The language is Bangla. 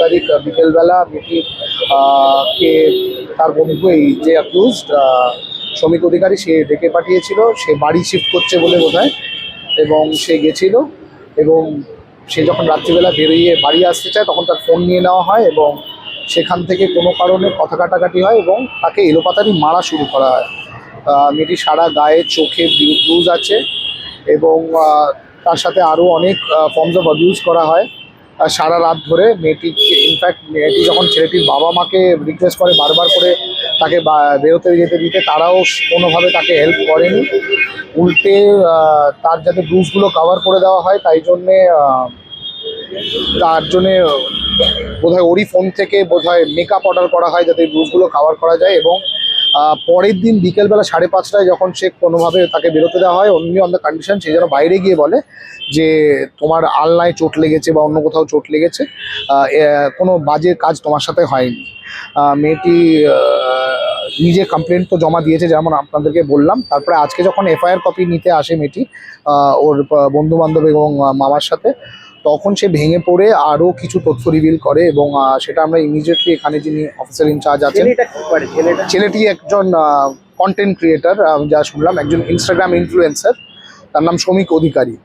তারিখ বিকেলবেলা মেয়েটির কে তার বন্ধু এই যে অ্যাকিউজড শ্রমিক অধিকারী সে ডেকে পাঠিয়েছিল, সে বাড়ি শিফট করছে বলে বোধহয়, এবং সে গেছিল এবং সে যখন রাত্রিবেলা বেরিয়ে বাড়ি আসতে চায় তখন তার ফোন নিয়ে নেওয়া হয় এবং সেখান থেকে কোনো কারণে কথা কাটাকাটি হয় এবং তাকে এলোপাতাড়ি মারা শুরু করা হয়। মেয়েটি সারা গায়ে চোখে ব্রুজ আছে এবং তার সাথে আরও অনেক ফর্মস অফ অ্যাবিউজ করা হয় সারা রাত ধরে। মেয়েটিকে ইনফ্যাক্ট মেয়েটি যখন ছেলেটির বাবা মাকে রিকোয়েস্ট করে বারবার করে তাকে বেরোতে যেতে দিতে, তারাও কোনোভাবে তাকে হেল্প করেনি। উল্টে তার যাতে ব্রুজগুলো কভার করে দেওয়া হয় তার জন্যে বোধহয় ওরই ফোন থেকে বোধহয় মেকআপ অর্ডার করা হয় যাতে ব্রুজগুলো কভার করা যায়। এবং পরের দিন বিকেলবেলা 5:30টায় যখন সে কোনোভাবে তাকে বেরোতে দেওয়া হয় অনলি অন দ্য কন্ডিশন সে যেন বাইরে গিয়ে বলে যে তোমার আলনায় চোট লেগেছে বা অন্য কোথাও চোট লেগেছে, কোনো বাজে কাজ তোমার সাথে হয়নি। মেয়েটি নিজে কমপ্লেন তো জমা দিয়েছে যেমন আপনাদেরকে বললাম। তারপরে আজকে যখন এফআইআর কপি নিতে আসে মেয়েটি ওর বন্ধুবান্ধব এবং মামার সাথে, তখন সে ভেঙে পড়ে আরও কিছু তথ্য রিভিল করে এবং সেটা আমরা ইমিডিয়েটলি এখানে যিনি অফিসার ইনচার্জ আছেন, ছেলেটি একজন কন্টেন্ট ক্রিয়েটার, যা শুনলাম একজন ইনস্টাগ্রাম ইনফ্লুয়েন্সার, তার নাম শ্রমিক অধিকারী।